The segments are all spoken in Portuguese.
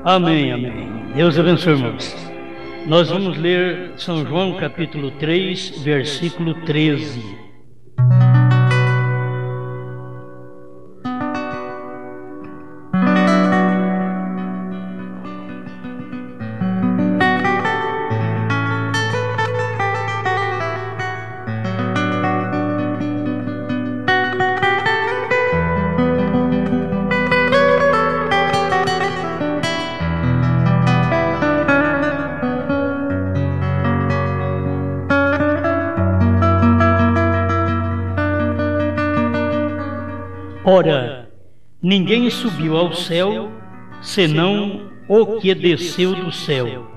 Amém, amém. Deus abençoe, irmãos. Nós vamos ler São João capítulo 3, versículo 13. Ora, ninguém subiu ao céu, senão o que desceu do céu,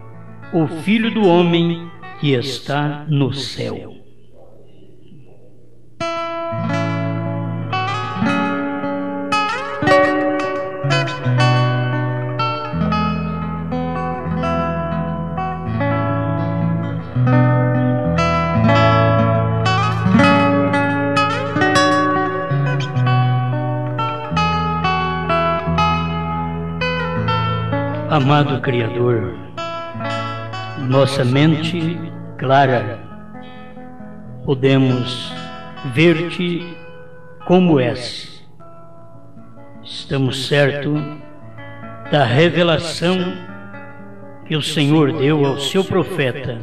o Filho do Homem que está no céu. Amado Criador, nossa mente clara, podemos ver-te como és. Estamos certos da revelação que o Senhor deu ao seu profeta,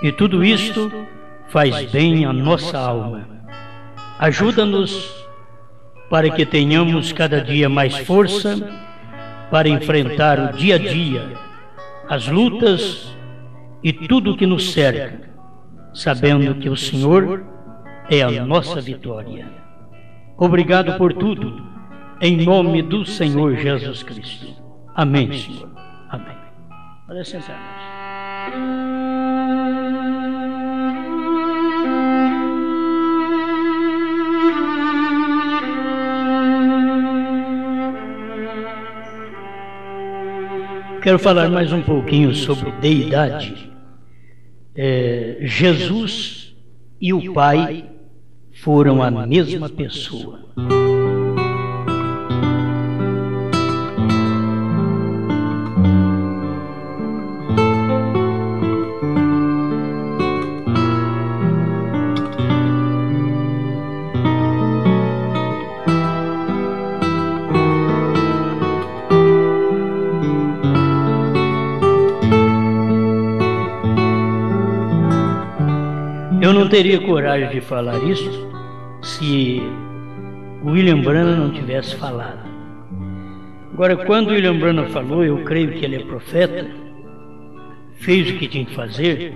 e tudo isto faz bem à nossa alma. Ajuda-nos para que tenhamos cada dia mais força para enfrentar o dia a dia, as lutas e tudo o que nos cerca, sabendo que o Senhor é a nossa vitória. Obrigado por tudo, em nome do Senhor Jesus Cristo. Amém, Senhor. Amém. Pode sentar-nos. Quero falar mais um pouquinho sobre deidade. Jesus e o Pai foram a mesma pessoa. Eu não teria coragem de falar isso se William Branham não tivesse falado. Agora, quando William Branham falou, eu creio que ele é profeta, fez o que tinha que fazer,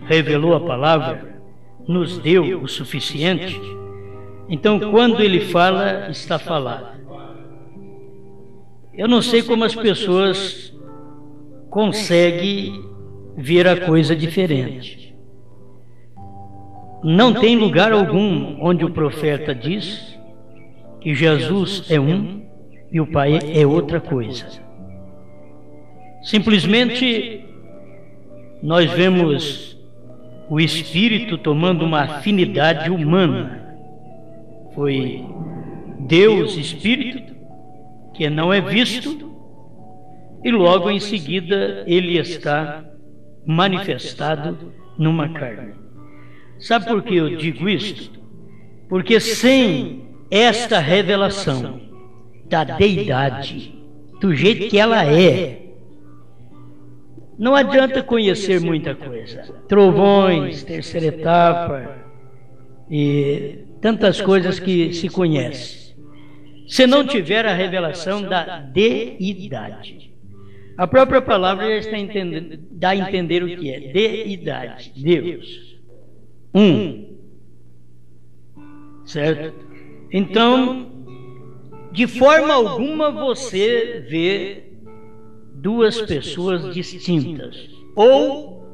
revelou a palavra, nos deu o suficiente. Então, quando ele fala, está falado. Eu não sei como as pessoas conseguem ver a coisa diferente. Não tem lugar algum onde o profeta diz que Jesus é um e o Pai é outra coisa. Simplesmente nós vemos o Espírito tomando uma afinidade humana. Foi Deus Espírito, que não é visto, e logo em seguida ele está manifestado numa carne. Sabe por que eu digo isto? Porque sem esta revelação da deidade, do jeito que ela é, não adianta conhecer muita coisa. Trovões, terceira etapa e tantas coisas que se conhece. Se não tiver a revelação da deidade. A própria palavra já está dá a entender o que é deidade, Deus. Certo? Então, de forma alguma você vê duas pessoas distintas. Ou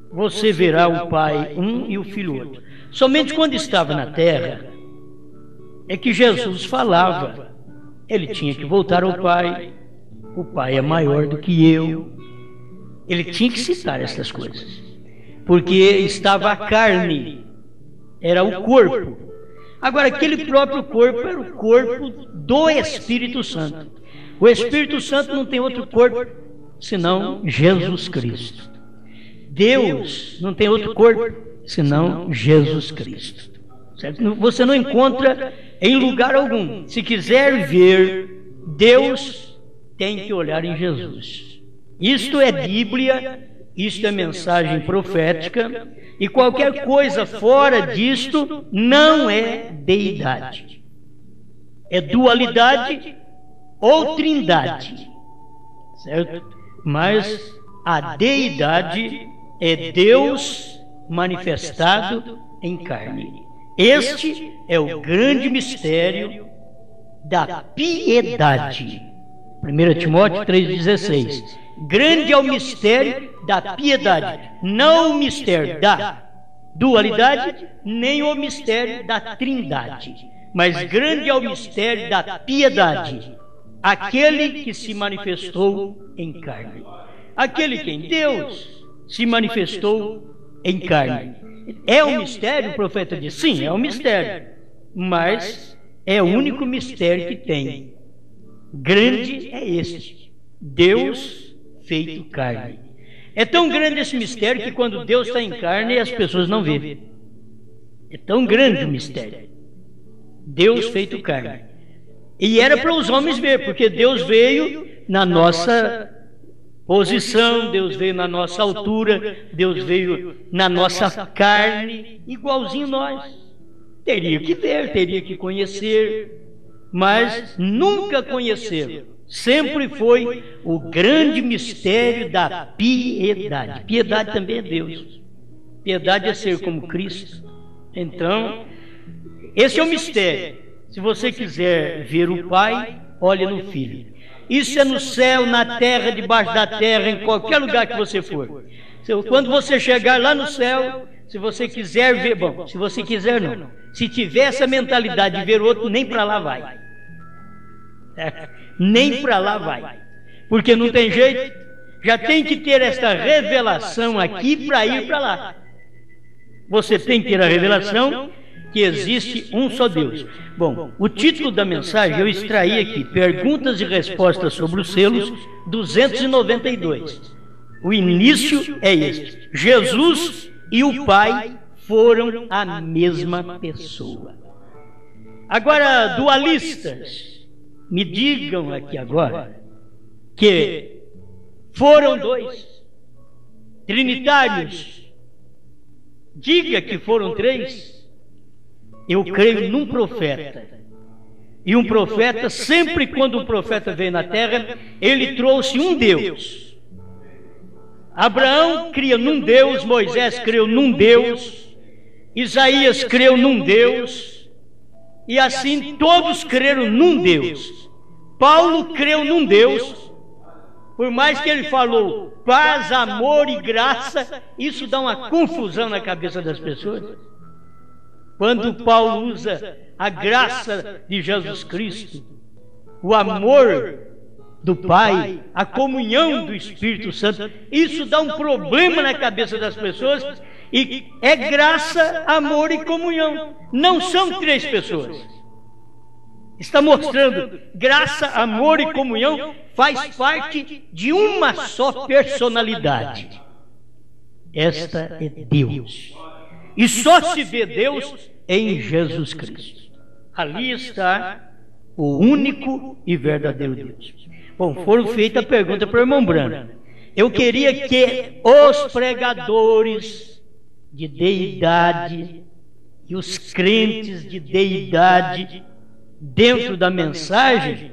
você verá o Pai um e o Filho outro. Somente quando estava na terra é que Jesus falava. Ele tinha que voltar ao Pai. O Pai é maior do que eu. Ele tinha que citar essas coisas. Porque estava a carne, era o corpo. Agora, aquele próprio corpo era o corpo do Espírito Santo. O Espírito Santo não tem outro corpo senão Jesus Cristo. Deus não tem outro corpo senão Jesus Cristo. Certo? Você não encontra em lugar algum. Se quiser ver Deus, tem que olhar em Jesus. Isto é Bíblia, isto é mensagem profética, e qualquer coisa fora disto não é deidade. É dualidade ou trindade, certo? Mas a deidade é Deus manifestado em carne. Este é o grande mistério da piedade. 1 Timóteo 3,16. Grande é o mistério da piedade, não o mistério da dualidade, nem o mistério da trindade, mas grande é o mistério da piedade, aquele que se manifestou em carne, aquele que em Deus se manifestou em carne. É um mistério, o profeta diz? Sim, é um mistério, mas é o único mistério que tem. Grande é este, Deus feito carne. É tão grande esse mistério que quando Deus está em carne as pessoas não vêem. É tão grande o mistério. Deus feito carne. E era para os homens ver, porque Deus veio na nossa posição, Deus veio na nossa altura, Deus veio na nossa carne, igualzinho nós. Teria que ver, teria que conhecer, mas nunca conheceram. Sempre foi o grande mistério da piedade. Piedade também é Deus. Piedade é ser como Cristo. Então, esse é o mistério. Se você quiser ver o Pai, olhe no Filho. Isso é no céu, na terra, debaixo da terra, em qualquer lugar que você for. Quando você chegar lá no céu, se você quiser ver, bom, se você quiser não. Se tiver essa mentalidade de ver outro, nem para lá vai. Nem para lá vai. Porque não tem jeito, já tem que ter esta revelação aqui para ir para lá. Você tem que ter a revelação que existe um só Deus. Bom, o título da mensagem eu extraí aqui, Perguntas e Respostas sobre os Selos, 292. O início é este: Jesus e o Pai foram a mesma pessoa. Agora, dualistas, me digam aqui agora que foram dois. Trinitários, diga que foram três. Eu creio num profeta. E um profeta, sempre quando um profeta veio na terra, ele trouxe um Deus. Abraão cria num Deus, Moisés creu num Deus, Isaías creu num Deus, e assim todos creram num Deus. Paulo creu num Deus, por mais que ele falou paz, amor e graça, isso dá uma confusão na cabeça das pessoas. Quando Paulo usa a graça de Jesus Cristo, o amor do Pai, a comunhão do Espírito Santo, isso dá um problema na cabeça das pessoas, e é graça, amor e comunhão. Não são três pessoas. Está mostrando graça, amor e comunhão faz parte de uma só personalidade. Esta é Deus. E só se vê Deus em Jesus Cristo. Ali está o único e verdadeiro Deus. Bom, foram feitas a pergunta para o irmão Branco. Eu queria que os pregadores de deidade e os crentes de deidade dentro da mensagem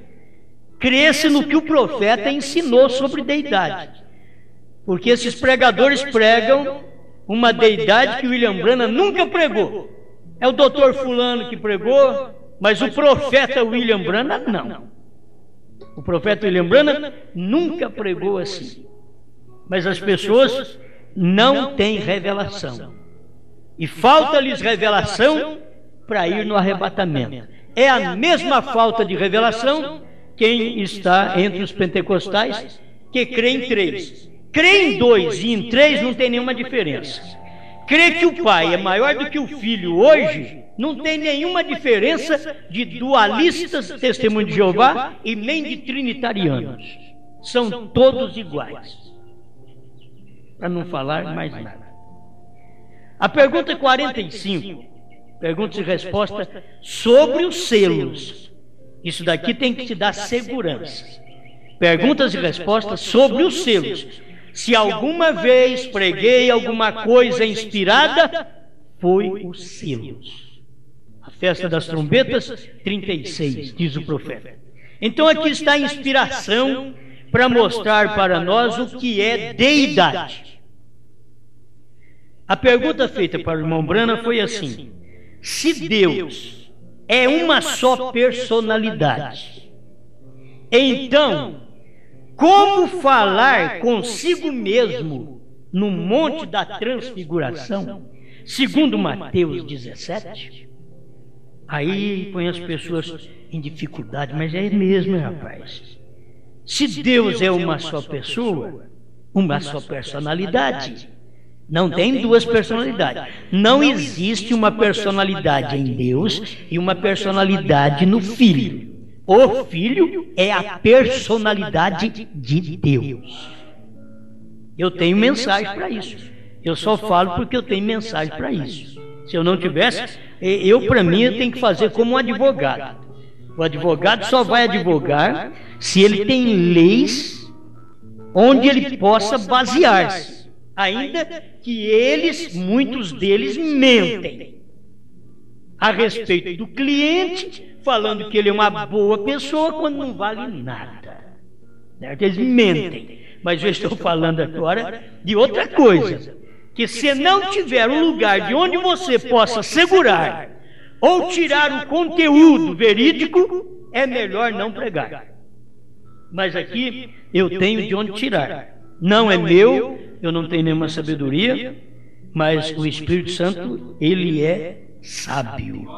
crescem no que o profeta ensinou sobre deidade. Porque esses pregadores pregam uma deidade que William Branham nunca pregou. É o doutor fulano que pregou, mas o profeta William Branham não. O profeta William Branham nunca pregou assim. Mas as pessoas não têm revelação. E falta-lhes revelação para ir no arrebatamento. É a mesma falta de revelação quem está entre os pentecostais que crê em três. Crê em dois e em três não tem nenhuma diferença. crer que o Pai é maior do que o Filho hoje, não tem nenhuma diferença de dualistas Testemunho de Jeová e nem de trinitarianos. São todos iguais. Para não falar mais nada. A pergunta 45, perguntas e respostas sobre os selos. Isso daqui tem que te dar segurança. Perguntas e respostas sobre os selos. Se alguma vez preguei alguma coisa inspirada, foi os selos. A festa das trombetas, 36, diz o profeta. Então aqui está a inspiração para mostrar para nós o que é deidade. A pergunta feita para o irmão Brana foi assim: se Deus é uma só personalidade, então como falar consigo mesmo no Monte da Transfiguração, segundo Mateus 17? Aí põe as pessoas em dificuldade, mas é mesmo, rapaz. Se Deus é uma só pessoa, uma só personalidade, não tem duas personalidades. Não existe uma personalidade em Deus e uma personalidade no Filho. O Filho é a personalidade de Deus. Eu tenho mensagem para isso. Eu só falo porque eu tenho mensagem para isso. Se eu não tivesse, para mim, eu tenho que fazer como um advogado. O advogado só vai advogar se ele tem leis onde ele possa basear-se. Ainda que eles, muitos deles, mentem a respeito do cliente, falando que ele é uma boa pessoa quando não vale nada. Eles mentem. Mas eu estou falando agora de outra coisa. Que se não tiver um lugar de onde você possa segurar ou tirar o conteúdo verídico, é melhor não pregar. Mas aqui eu tenho de onde tirar. Não é meu, eu não tenho nenhuma sabedoria, mas o Espírito Santo, ele é sábio.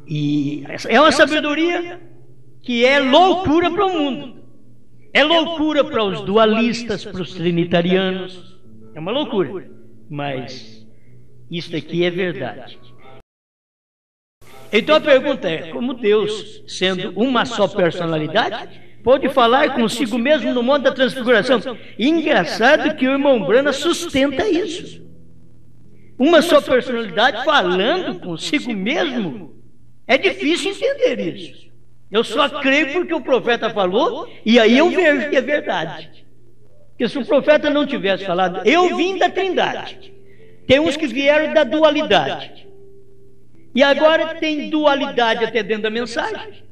E é uma sabedoria que é loucura para o mundo. É loucura para os dualistas, para os trinitarianos. É uma loucura. Mas isso aqui é verdade. Então a pergunta é: como Deus, sendo uma só personalidade, pode falar consigo mesmo no Monte da Transfiguração? Engraçado que o irmão Brana sustenta isso. Uma só personalidade falando consigo mesmo? É difícil entender isso. Eu só creio porque o profeta falou, e aí eu vejo que é verdade. Porque se o profeta não tivesse falado, eu vim da Trindade. Tem uns que vieram da dualidade. E agora tem dualidade até dentro da mensagem.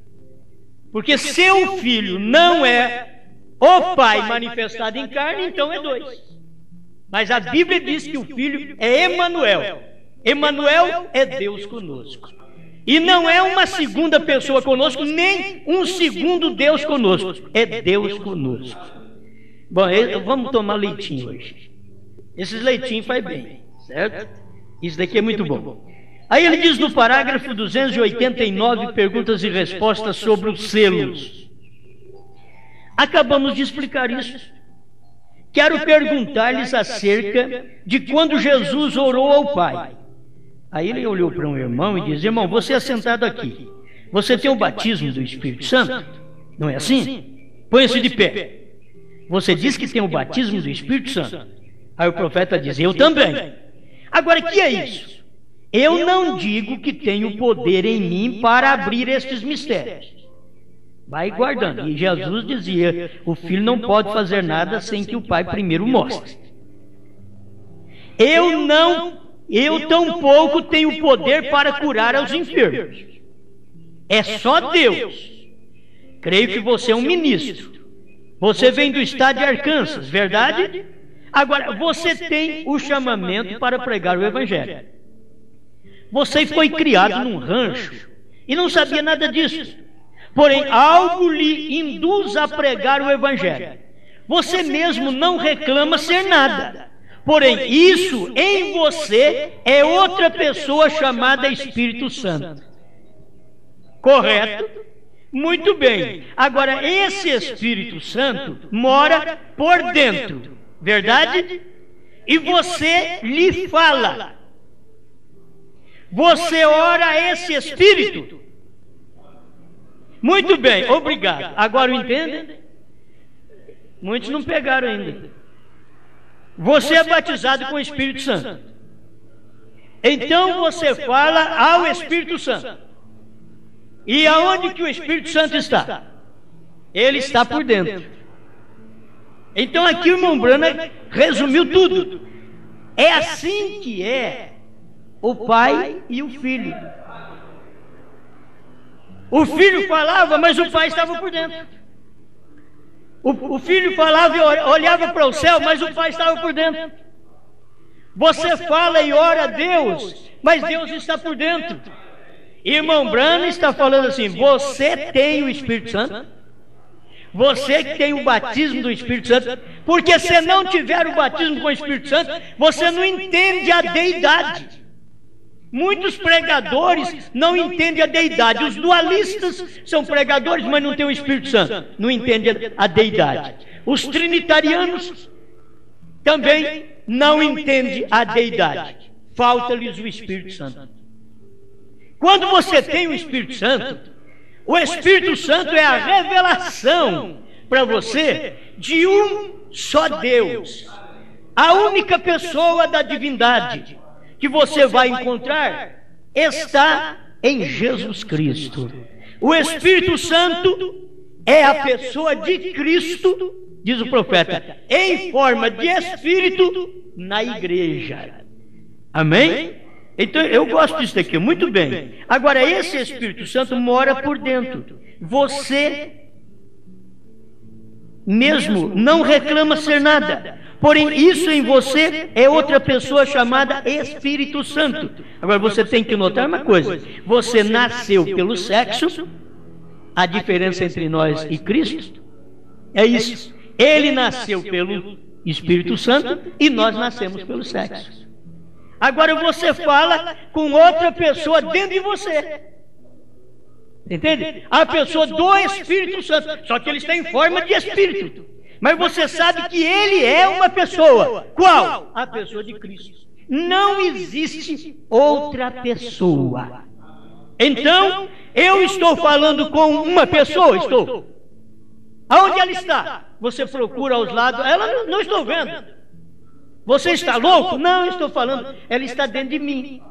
Porque seu filho não é o Pai manifestado em carne, então é dois. Mas a Bíblia diz que o filho é Emanuel. Emanuel é Deus conosco. E não é uma segunda pessoa conosco, nem um segundo Deus conosco. É Deus conosco. Bom, vamos tomar leitinho hoje. Esses leitinhos faz bem, certo? Isso daqui é muito bom. Aí ele diz no parágrafo 289, perguntas e respostas sobre os selos. Acabamos de explicar isso. Quero perguntar-lhes acerca de quando Jesus orou ao Pai. Aí ele olhou para um irmão e disse: irmão, você é sentado aqui, você tem o batismo do Espírito Santo? Não é assim? Põe-se de pé. Você diz que tem o batismo do Espírito Santo. Aí o profeta diz: eu também. Agora, o que é isso? Eu não digo que tenho poder em mim para abrir estes mistérios. Vai guardando. E Jesus dizia: o filho não pode fazer nada sem que o pai primeiro mostre. Eu tampouco tenho poder para curar aos enfermos. É só Deus. Creio que você é um ministro. Você vem do estado de Arkansas, verdade? Agora, você tem o chamamento para pregar o Evangelho. Você foi criado num rancho e não sabia nada disso. Porém, algo lhe induz a pregar o Evangelho. Você mesmo não reclama ser nada. Porém, isso em você é outra pessoa chamada Espírito Santo. Correto? Muito bem. Agora, esse Espírito Santo mora por dentro. Verdade? e você lhe fala. Você ora a esse Espírito. Muito bem, obrigado. Agora entendem? Muitos não pegaram ainda. Você é batizado com o Espírito Santo. Então você fala ao Espírito Santo. E aonde que o Espírito Santo está? Ele está por dentro. Então aqui o irmão Branham resumiu tudo. É assim que é o Pai e o Filho. O Filho falava, mas o Pai estava por dentro. O Filho falava e olhava para o céu, mas o Pai estava por dentro. Você fala e ora a Deus, mas Deus está por dentro. Irmão Branham está falando assim: você tem o Espírito Santo, você que tem o batismo do Espírito Santo, porque se não tiver o batismo com o Espírito Santo, você não entende a deidade. Muitos pregadores não entendem a deidade. Os dualistas são pregadores, mas não têm o Espírito Santo, não entendem a deidade. Os trinitarianos também não entendem a deidade. Falta-lhes o Espírito Santo. Quando você tem o Espírito Santo é a revelação para você de um só Deus, a única pessoa da divindade que você vai encontrar está em Jesus Cristo. O Espírito Santo é a pessoa de Cristo, diz o profeta, em forma de Espírito na igreja. Amém? Então eu gosto disso aqui, muito bem. Agora esse Espírito Santo mora por dentro. Você mesmo não reclama ser nada. Porém, isso em você é outra pessoa chamada Espírito Santo. Agora, você tem que notar uma coisa: você nasceu pelo sexo, a diferença entre nós e Cristo é isso. Ele nasceu pelo Espírito Santo e nós nascemos pelo sexo. Agora, você fala com outra pessoa dentro de você. Entende? A pessoa do Espírito Santo, só que ele está em forma de Espírito. Mas você sabe que ele é uma pessoa. Qual? A pessoa de Cristo. Não existe outra pessoa. Então, eu estou falando com uma pessoa, estou. Aonde ela está? Você procura aos lados, ela não estou vendo. Você está louco? Não, estou falando. Ela está dentro de mim.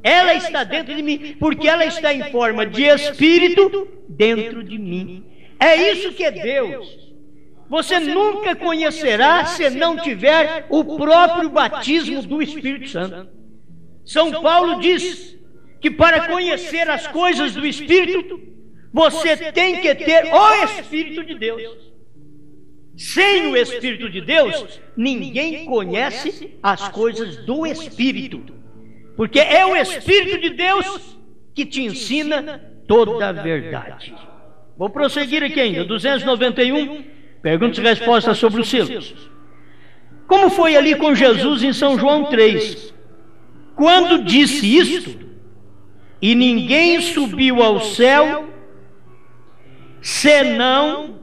Ela está dentro de mim, porque ela está em forma de Espírito dentro de mim. É isso que é Deus. Você nunca conhecerá se não tiver o próprio batismo do Espírito Santo. São Paulo diz que para conhecer as coisas do Espírito, você tem que ter o Espírito de Deus. Sem o Espírito de Deus, ninguém conhece as coisas do Espírito. Porque é o Espírito de Deus que te ensina toda a verdade. Vou prosseguir aqui ainda, 291. Perguntas e respostas sobre os selos. Como foi ali com Jesus em São João 3? Quando disse isto, e ninguém subiu ao céu, senão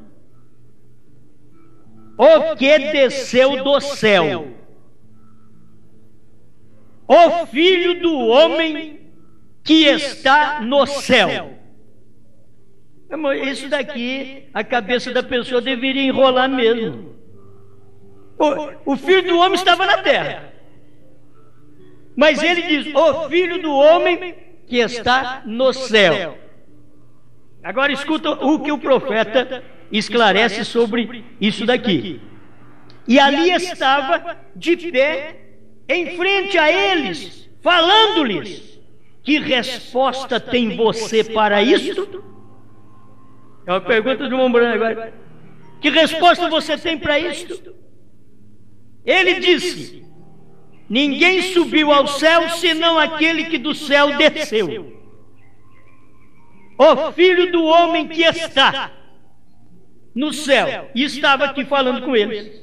o que desceu do céu, o Filho do homem que está no céu. Isso daqui, a cabeça da pessoa deveria enrolar mesmo. O Filho do homem estava na terra, mas ele diz, o Filho do homem que está no céu. Agora escuta o que o profeta esclarece sobre isso daqui. E ali estava de pé, em frente a eles, falando-lhes: que resposta tem você para isto? É uma pergunta do irmão Branham agora. Que resposta você tem para isto? Ele disse: ninguém subiu ao céu senão aquele que do céu desceu, o Filho do homem que está no céu. E estava aqui falando com eles.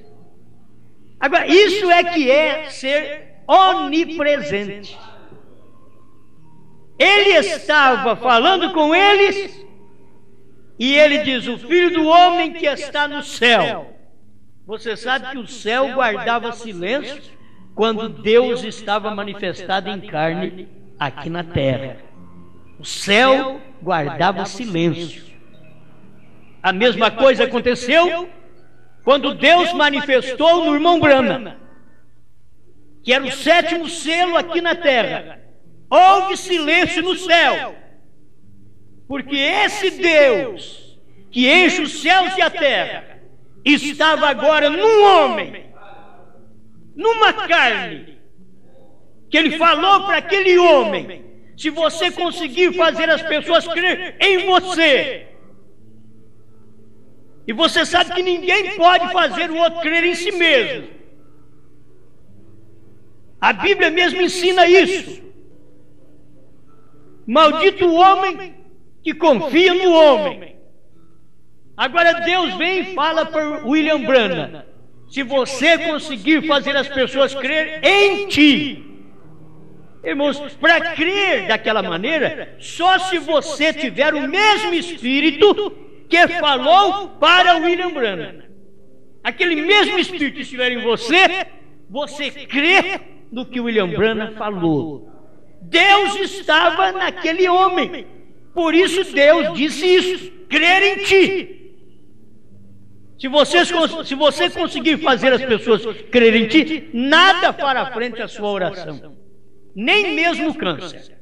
Agora, isso é que é ser onipresente. Ele estava falando com eles e ele diz: o Filho do homem que está no céu. Você sabe que o céu guardava silêncio quando Deus estava manifestado em carne aqui na terra. O céu guardava silêncio. A mesma coisa aconteceu quando Deus manifestou no irmão Branham, que era o 7º selo aqui na terra. Houve silêncio no céu, porque esse Deus que enche os céus e a terra estava agora num homem, numa carne, que ele falou para aquele homem: se você conseguir fazer as pessoas crer em você, e você sabe que ninguém pode fazer o outro crer em si mesmo. A Bíblia mesmo ensina isso. Maldito o homem que confia no homem. Agora Deus vem e fala para William Branham: se você conseguir fazer as pessoas crer em ti. Irmãos, para crer daquela maneira, só se você tiver o mesmo Espírito que falou para William Branham. Aquele mesmo Espírito que estiver em você, você crê no que William Branham falou. Deus estava naquele homem, por isso Deus disse isso: crer em ti. Se você conseguir fazer as pessoas crerem em ti, nada fará frente à sua oração, nem mesmo o câncer,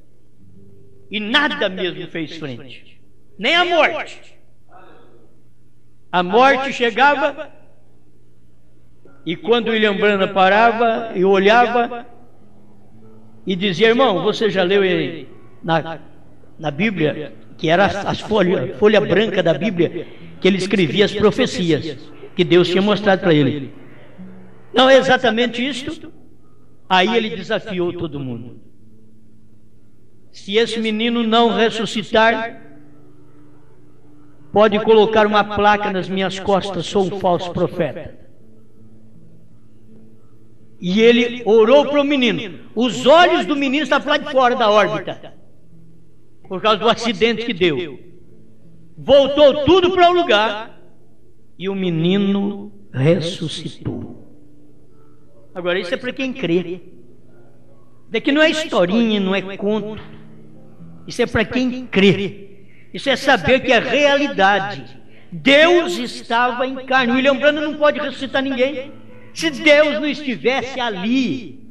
e nada mesmo fez frente, nem a morte. A morte chegava, e quando William Branham parava e olhava e dizia: irmão, você já leu na Bíblia, que era a folha branca da Bíblia, que ele escrevia as profecias que Deus tinha mostrado para ele? Não é exatamente isto? Aí ele desafiou todo mundo: se esse menino não ressuscitar, pode colocar uma placa nas minhas costas, sou um falso profeta. E ele orou para o menino. Os olhos do menino estavam lá de fora da órbita, por causa do acidente que deu. Voltou tudo para o lugar e o menino ressuscitou. Agora, isso é para quem crê. Daqui não é historinha, não é conto. Isso é para quem crê. Isso é saber que é realidade. Deus estava em carne. William Branham não pode ressuscitar ninguém se Deus não estivesse ali.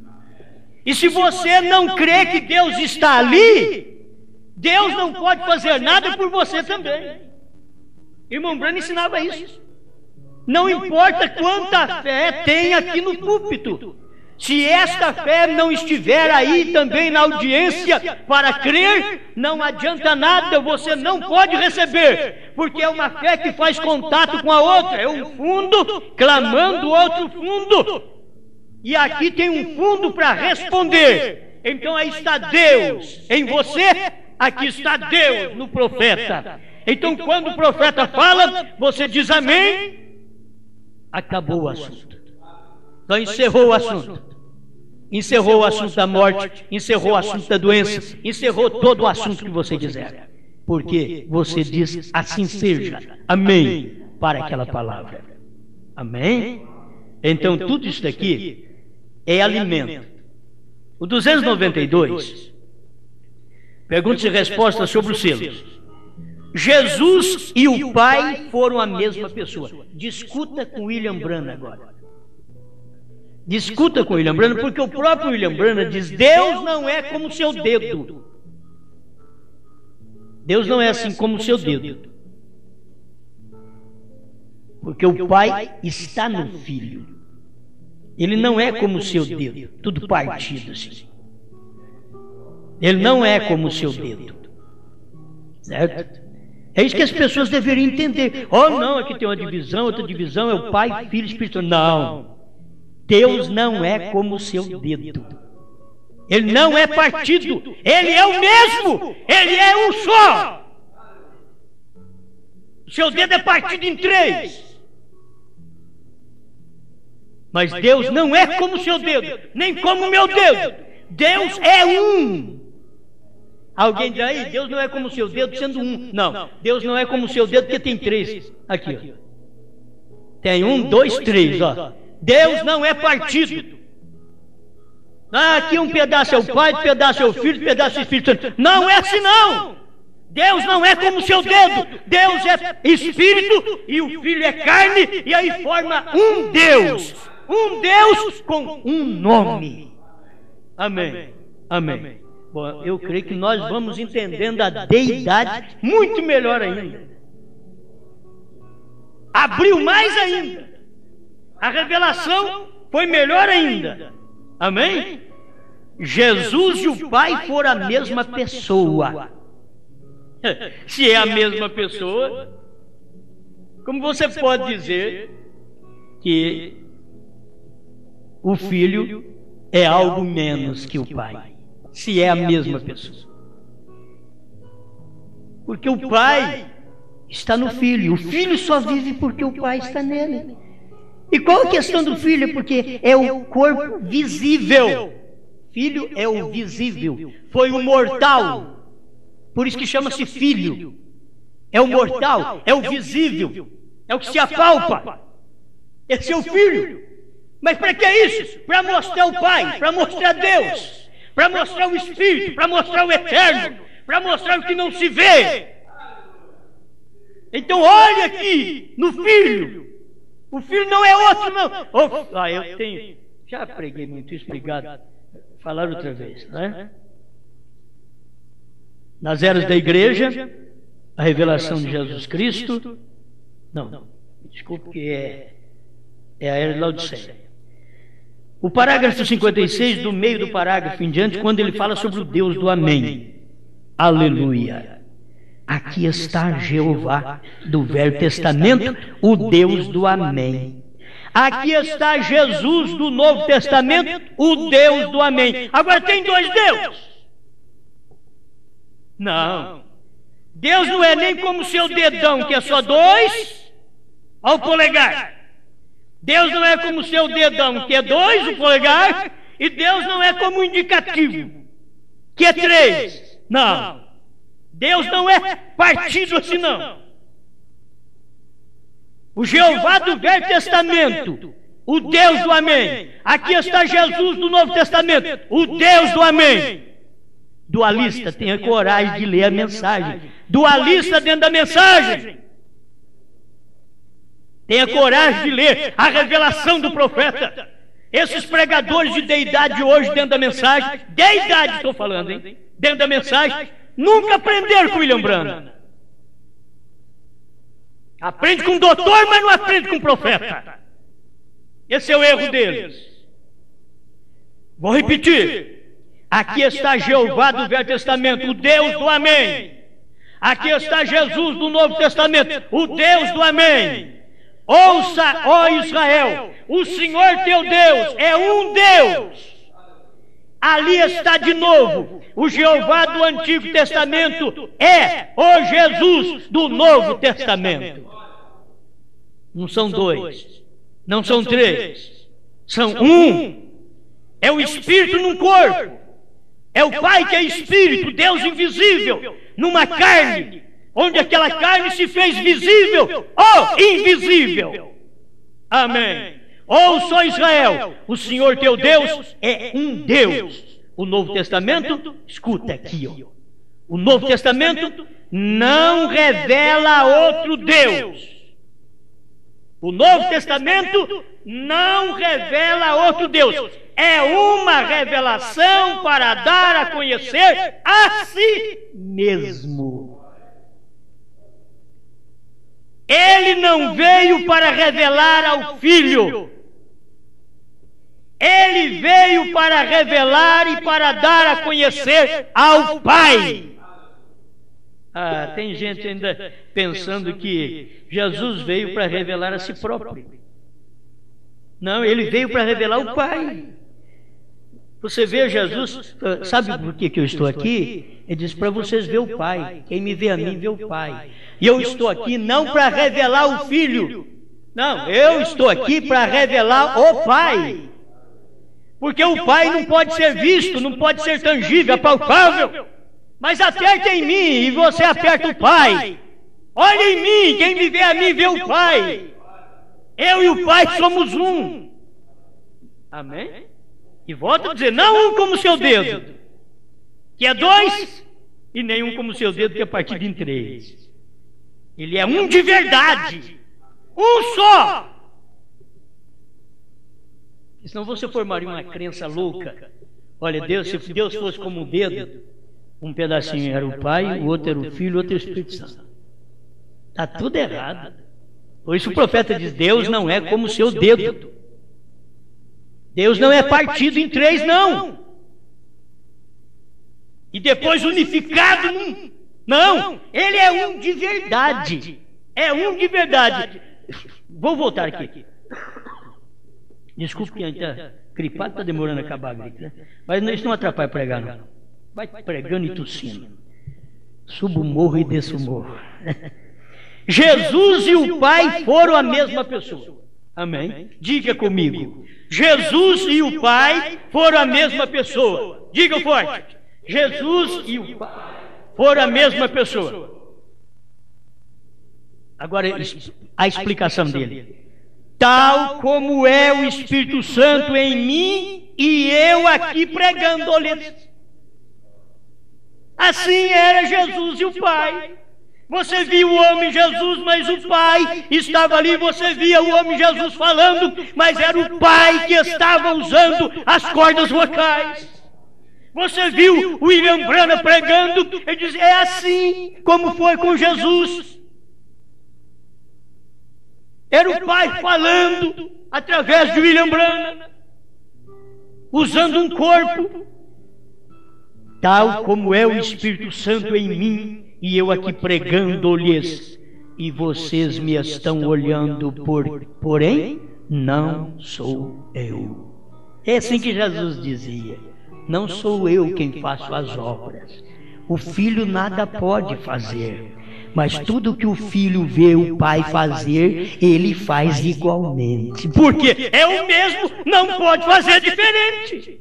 E se você não crê que Deus está ali, Deus não pode fazer nada por você também. Irmão Branham ensinava isso. Não importa quanta fé tem aqui no púlpito, se esta fé não estiver aí também na audiência para crer, não adianta nada, você não pode receber, porque é uma fé que faz contato com a outra, é um fundo clamando outro fundo, e aqui tem um fundo para responder. Então aí está Deus em você, aqui está Deus no profeta. Então quando o profeta fala, você diz amém, acabou o assunto. Então encerrou o assunto. Encerrou o assunto da morte, encerrou o assunto da doença, encerrou todo o assunto que você quiser. Porque você diz assim seja, amém, para aquela palavra. Amém? Então tudo isso daqui é alimento. O 292, perguntas e respostas sobre os selos. Jesus e o Pai foram a mesma pessoa. Discuta com William Branham agora. Discuta com William Branham, porque o próprio William Branham diz: Deus não é como o seu dedo. Deus não é assim como o seu dedo. Porque o Pai está no Filho. Ele não é como o seu dedo, tudo partido assim. Ele não é como o seu dedo. Certo? É isso que as pessoas deveriam entender. Oh, não, aqui tem uma divisão, outra divisão, é o Pai, Filho e Espírito. Não. Deus não é como o seu dedo. Ele não é partido. Ele é o mesmo. Ele é um só. O seu dedo é partido em 3. Mas Deus não é como o seu dedo, nem como o meu dedo. Deus é um. Alguém diz aí, Deus não é como o seu dedo sendo um. Não, Deus não é como o seu dedo porque tem 3. Aqui, ó. Tem 1, 2, 3, ó. Deus não é partido. Aqui um pedaço é o Pai, um pedaço é o Filho, um pedaço é o Espírito Santo. Não é assim não. Deus não é como o seu dedo. Deus é Espírito e o Filho é carne, e aí forma um Deus. Um Deus com um nome. Amém. Amém. Bom, eu creio que nós vamos entendendo a deidade muito melhor ainda. Abriu mais ainda. A revelação foi melhor ainda. Amém? Jesus e o Pai foram a mesma pessoa. Se é a mesma pessoa, como você pode dizer que o Filho é algo menos que o Pai? Se é a mesma pessoa. Porque o Pai está no Filho. O Filho só vive porque o Pai está nele. E qual a questão do Filho? Porque é o corpo visível. Filho é o visível. Foi o mortal. Por isso que chama-se filho. É o mortal, é o visível, é o que se apalpa. Esse é o Filho. Mas para que é isso? Para mostrar o Pai, para mostrar Deus, para mostrar o Espírito, para mostrar o Eterno, para mostrar o que não se vê. Então olha aqui no Filho. O Filho não é outro, não. Eu tenho, já preguei muito isso, obrigado. Falar outra vez, não é? Nas eras da igreja, a revelação de Jesus Cristo, não, desculpe, que é a era de Laodiceia. O parágrafo 56, do meio do parágrafo em diante, quando ele fala sobre o Deus do Amém. Aleluia. Aqui está Jeová do Velho Testamento, o Deus do Amém. Aqui está Jesus do Novo Testamento, o Deus do Amém. Agora tem dois deuses? Não. Deus não é nem como o seu dedão, que é só 2, ao polegar. Deus não é como o seu dedão, que é 2, o polegar. E Deus não é como o indicativo, que é 3. Não. Deus não é partido assim, não. O Jeová do Velho Testamento, o Deus do Amém. Aqui está Jesus do Novo Testamento, o Deus do Amém. Dualista, tenha coragem de ler a mensagem. Dualista dentro da mensagem. Tenha coragem de ler a revelação do profeta. Esses pregadores de deidade hoje dentro da mensagem, deidade estou falando, hein? Dentro da mensagem, nunca aprenderam com William Branham. Aprende com o doutor, mas não aprende com o profeta. Esse é o erro deles. Vou repetir. Aqui está Jeová do Velho Testamento, o Deus do Amém. Aqui está Jesus do Novo Testamento, o Deus do Amém. Ouça, ó Israel, o Senhor teu Deus é um Deus. Ali está de novo o Jeová do Antigo Testamento é o Jesus do Novo Testamento. Não são 2, não são 3, são um. É o Espírito num corpo. É o Pai que é Espírito, Deus invisível, numa carne, onde aquela carne se fez visível ou invisível. Amém. Ouça, ó Israel, o Senhor teu Deus é um Deus. O Novo Testamento, escuta aqui, ó. O Novo Testamento não revela outro Deus. O Novo Testamento não revela outro Deus. É uma revelação para dar a conhecer a si mesmo. Ele não veio para revelar ao Filho. Ele veio para revelar e para dar a conhecer ao Pai. Tem gente ainda pensando que Jesus veio para revelar a si próprio. Não, ele veio para revelar o Pai. Você vê Jesus, sabe por que eu estou aqui? Ele diz para vocês ver o Pai. Quem me vê a mim vê o Pai. E eu estou aqui não para revelar o Filho. Não, eu estou aqui para revelar o Pai. Porque o Pai não pode ser visto, não pode ser tangível, palpável. Mas aperta em mim e você aperta o Pai. Olha em mim, quem me vê a mim vê o Pai. Eu e o Pai somos um. Amém? E volta a dizer, não um como seu dedo, que é dois, e nenhum como seu dedo, que é partido em três. Ele é um de verdade. Um só. Senão você formaria uma crença louca. Olha, Deus, se Deus fosse como um dedo, um pedacinho era o Pai, o outro era o Filho, o outro era o Espírito Santo. Está tudo errado. Por isso o profeta diz, Deus não é como o seu dedo. Deus não é partido em três, não. E depois unificado num. Não, ele é um de verdade. É um de verdade. Vou voltar aqui. Desculpe que a gente está gripado, está demorando a acabar a gripe, né? Mas isso não atrapalha pregar, não. Vai pregando e tossindo. Subo o morro e desço o morro. Jesus e o Pai foram a mesma pessoa. Amém? Diga comigo. Jesus e o Pai foram a mesma pessoa. Diga forte. Jesus e o Pai foram a mesma pessoa. Agora, a explicação dele. Tal como é o Espírito Santo em mim e eu aqui pregando-lhes. Assim era Jesus e o Pai. Você viu o homem Jesus, mas o Pai estava ali. Você via o homem Jesus falando, mas era o Pai que estava usando as cordas vocais. Você viu o William Branham pregando, ele diz, é assim como foi com Jesus. Era o Pai falando através de William Branham, usando um corpo, tal como é o Espírito Santo em mim e eu aqui pregando-lhes, e vocês me estão olhando, porém não sou eu. É assim que Jesus dizia, não sou eu quem faço as obras, o Filho nada pode fazer, mas tudo que o Filho vê o Pai fazer, ele faz igualmente. Porque é o mesmo, não pode fazer diferente.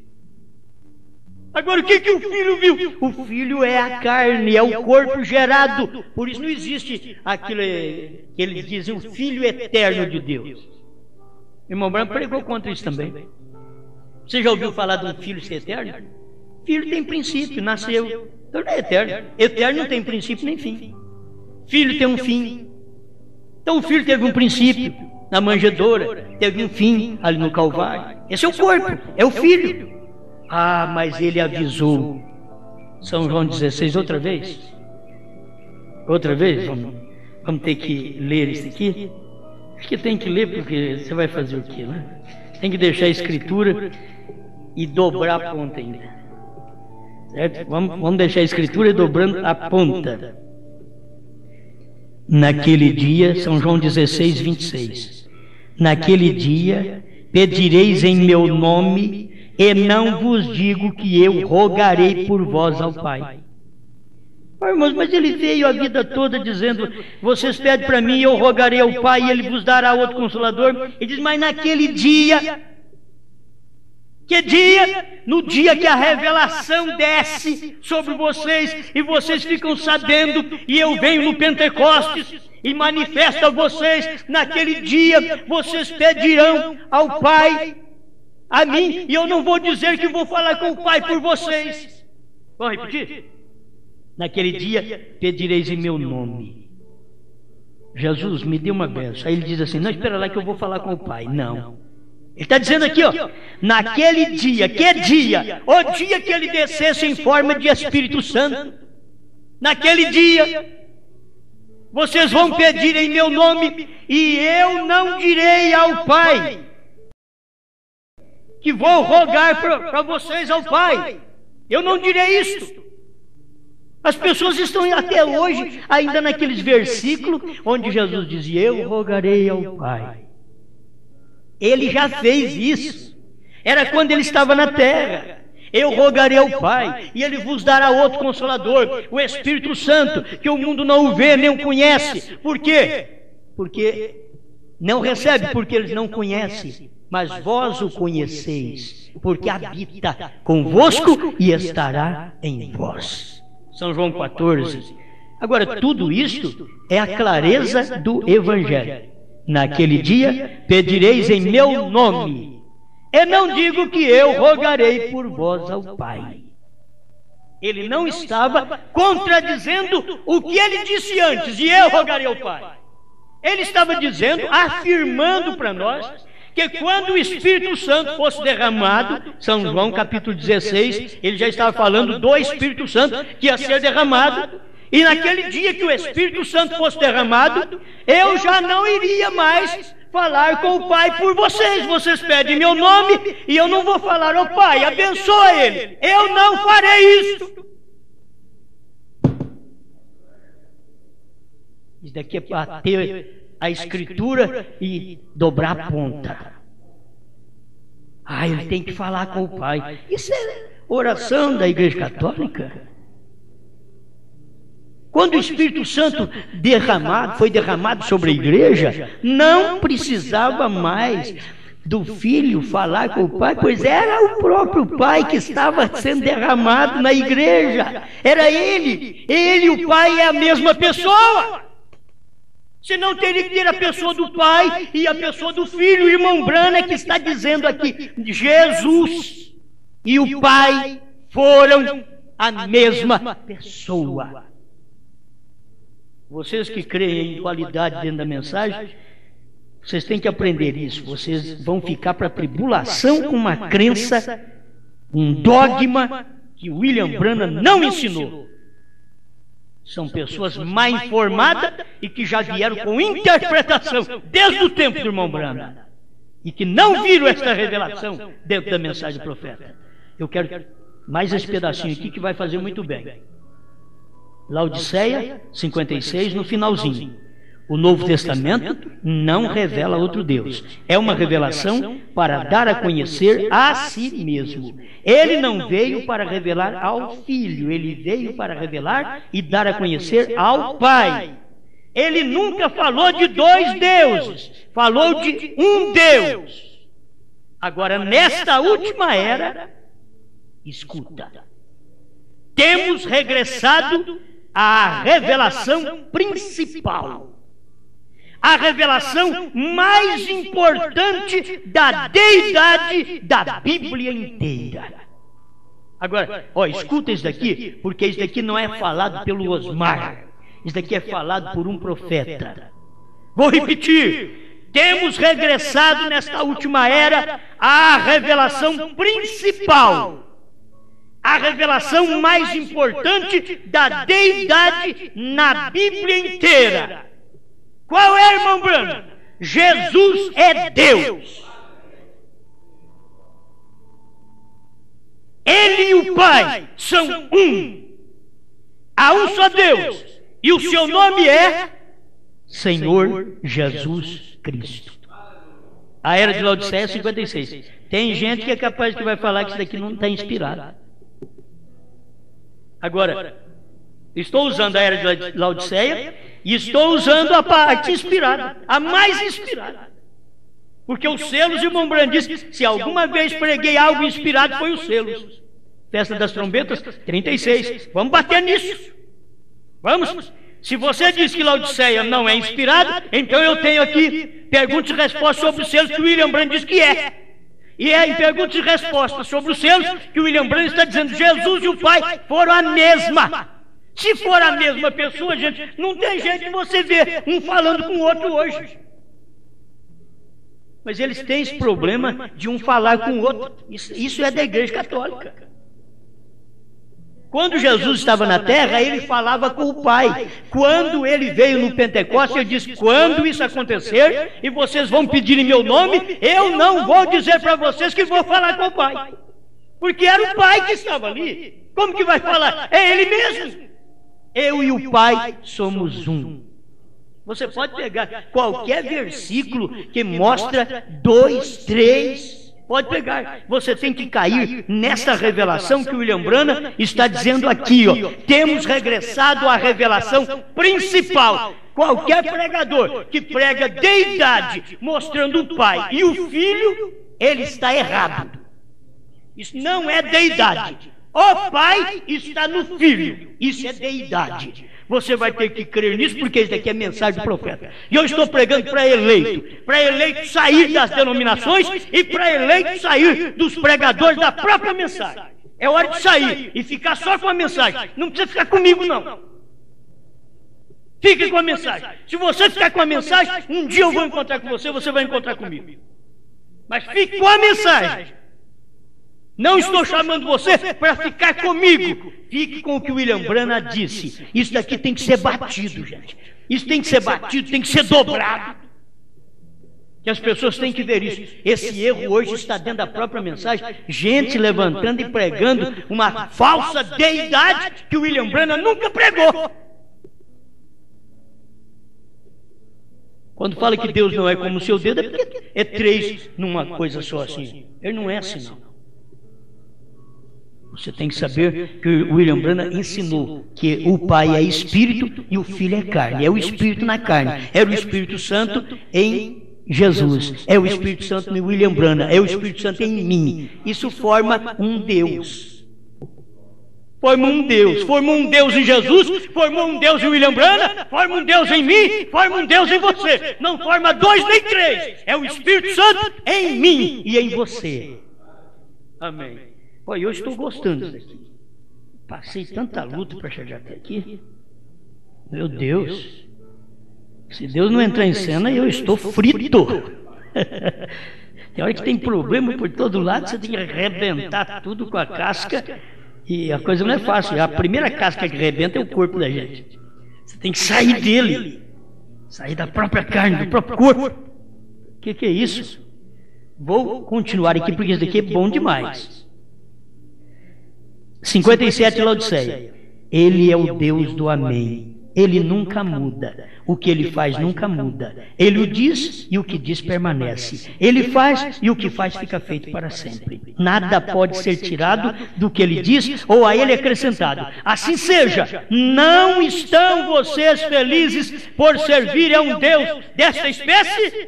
Agora, o que o Filho viu? O Filho é a carne, é o corpo gerado. Por isso não existe aquilo que eles dizem, o Filho eterno de Deus. O irmão Branco pregou contra isso também. Você já ouviu falar de um filho ser eterno? Filho tem princípio, nasceu. Então não é eterno. Eterno não tem princípio nem fim. Filho tem um fim. Então o filho teve um princípio na manjedoura, teve um fim ali no Calvário. Esse é o corpo, é o filho. Ah, mas ele avisou. São João 16, outra vez? Outra vez? Vamos ter que ler isso aqui? Acho que tem que ler, porque você vai fazer o quê, né? Tem que deixar a escritura e dobrar a ponta ainda. Certo? Vamos deixar a escritura e dobrando a ponta. Naquele dia, São João 16, 26. Naquele dia, pedireis em meu nome, e não vos digo que eu rogarei por vós ao Pai. Oh, irmãos, mas ele veio a vida toda dizendo, vocês pedem para mim, eu rogarei ao Pai e ele vos dará outro Consolador. Ele diz, mas naquele dia, que dia? No dia que a revelação desce sobre vocês e vocês ficam sabendo, e eu venho no Pentecostes e manifesto a vocês, naquele dia vocês pedirão ao Pai, a mim, e eu não vou dizer que vou falar com o Pai por vocês. Vamos repetir? Naquele dia pedireis em meu nome. Jesus, me dê uma bênção. Aí ele diz assim, não, espera lá que eu vou falar com o Pai. Não. Ele está dizendo aqui, ó, naquele dia, que dia? O dia que ele descesse em forma de Espírito Santo. Naquele dia, vocês vão pedir em meu nome, e eu não direi ao Pai que vou rogar para vocês ao Pai. Eu não direi isso. As pessoas estão até hoje ainda naqueles versículos onde Jesus dizia, eu rogarei ao Pai. Ele já fez isso. Era quando ele estava na terra. Eu rogarei ao Pai, e ele vos dará outro Consolador, o Espírito Santo, que o mundo não o vê nem o conhece. Por quê? Porque não recebe, porque eles não conhecem. Mas vós o conheceis, porque habita convosco e estará em vós. São João 14. Agora, tudo isto é a clareza do Evangelho. Naquele dia pedireis em meu nome, e não digo que eu rogarei por vós ao Pai. Ele não estava contradizendo o que ele disse antes, e eu rogarei ao Pai. Ele estava dizendo, afirmando para nós, que quando o Espírito Santo fosse derramado, São João capítulo 16, ele já estava falando do Espírito Santo que ia ser derramado, e naquele dia que o Espírito Santo fosse derramado, eu já não iria mais falar com o Pai por vocês. Vocês pedem meu nome e eu não vou falar ao Pai, abençoa ele. Eu não farei isso. Isso daqui é para ter a Escritura e dobrar a ponta. Ele tem que falar com o Pai. Isso é oração da Igreja Católica. Quando o Espírito Santo foi derramado sobre a igreja, não precisava mais do Filho falar com o Pai, pois era o próprio Pai que estava sendo derramado na igreja. Era Ele. Ele e o Pai é a mesma pessoa. Senão teria que ter a pessoa do Pai e a pessoa do Filho. O irmão Brana que está dizendo aqui, Jesus e o Pai foram a mesma pessoa. Vocês que creem em dualidade dentro da mensagem, vocês têm que aprender isso. Vocês vão ficar para a tribulação com uma crença, um dogma que William Branham não ensinou. São pessoas mal informadas e que já vieram com interpretação desde o tempo do irmão Branham e que não viram esta revelação dentro da mensagem do profeta. Eu quero mais esse pedacinho aqui que vai fazer muito bem. Laodiceia 56, no finalzinho. O Novo Testamento não revela outro Deus. É uma revelação para dar a conhecer a si mesmo. Ele não veio para revelar ao Filho, ele veio para revelar e dar a conhecer ao Pai. Ele nunca falou de dois deuses, falou de um Deus. Agora, nesta última era, escuta, temos regressado à revelação principal. A revelação mais importante da deidade da Bíblia inteira. Agora, escuta isso daqui, porque isso daqui não é falado pelo Osmar. Isso daqui é falado por um profeta. Vou repetir. Temos regressado nesta última era à revelação principal. A revelação mais importante da deidade na Bíblia inteira. Qual é, irmão Branham? Jesus é Deus. Ele e o Pai são um. Há um só Deus. E o seu nome é Senhor Jesus Cristo. A era de Laodiceia 56. Tem gente que é capaz que vai falar que isso daqui não está inspirado. Agora, estou usando a era de Laodiceia e estou usando a parte inspirada, a mais inspirada. Porque os selos, o irmão Branham disse, se alguma vez preguei algo inspirado, foi os selos. Festa das Trombetas, 36. Vamos bater nisso. Vamos. Se você diz que Laodiceia não é inspirado, então eu tenho aqui perguntas e respostas sobre os selos que o William Branham diz que é. E é em perguntas e respostas sobre os selos que o William Branham está dizendo Jesus e o Pai foram a mesma. Se for a mesma pessoa, gente, não tem jeito de você ver um falando com o outro hoje. Mas eles têm esse problema de um falar com o outro. Isso é da Igreja Católica. Quando Jesus estava na terra, ele falava com o Pai. Quando ele veio no Pentecostes, ele disse, quando isso acontecer, e vocês vão pedir em meu nome, eu não vou dizer para vocês que vou falar com o Pai. Porque era o Pai que estava ali. Como que vai falar? É Ele mesmo. Eu e o Pai somos um. Você pode pegar qualquer versículo que mostra 2, 3... Pode pegar, você tem que cair nessa revelação que o William Branham está dizendo aqui, temos regressado à revelação principal. Qualquer pregador que prega deidade mostrando o Pai e o Filho, ele está errado. Isso não é deidade. O Pai está no Filho. Isso é deidade. Você vai ter que crer nisso, porque isso daqui é mensagem do profeta. E eu estou pregando para eleito sair das denominações e para eleito sair dos pregadores da própria mensagem. É hora de sair e ficar só com a mensagem. Não precisa ficar comigo, não. Fique com a mensagem. Se você ficar com a mensagem, um dia eu vou encontrar com você, você vai encontrar comigo. Mas fique com a mensagem. Não estou chamando você para ficar comigo. Fique com o que o William Branham disse. Isso daqui tem que ser batido, gente. Isso tem que ser batido, tem que ser dobrado. Que as pessoas têm que ver isso. Esse erro hoje está dentro da própria mensagem. Gente levantando e pregando uma falsa deidade que o William Branham nunca pregou. Quando fala que Deus não é como o seu dedo, é porque é três numa coisa só assim. Ele não é assim, não. Você tem que saber que o William Branham ensinou que o Pai é Espírito e o Filho é carne. É o Espírito na carne. Era o Espírito Santo em Jesus. É o Espírito Santo no William Branham. É o Espírito Santo em mim. Isso forma um Deus. Forma um Deus. Forma um Deus em Jesus. Forma um Deus em William Branham. Forma um Deus em mim. Forma um Deus em você. Não forma dois nem três. É o Espírito Santo em mim e em você. Amém. Olha, eu estou gostando disso aqui. Passei tanta luta para chegar até aqui. Meu Deus. Se Deus não entrar em cena, eu estou frito. Tem hora que tem problema por todo lado, você tem que arrebentar tudo com a casca. E a coisa não é fácil. A primeira casca que arrebenta é o corpo da gente. Você tem que sair dele. Sair da própria carne, do próprio corpo. O que é isso? Vou continuar aqui, porque isso daqui é bom demais. 57, Laodiceia. Ele é o Deus do Amém. Ele nunca muda. O que ele faz nunca muda. Ele o diz e o que diz permanece. Ele faz e o que faz fica feito para sempre. Nada pode ser tirado do que ele diz ou a ele acrescentado. Assim seja. Não estão vocês felizes por servir a um Deus desta espécie?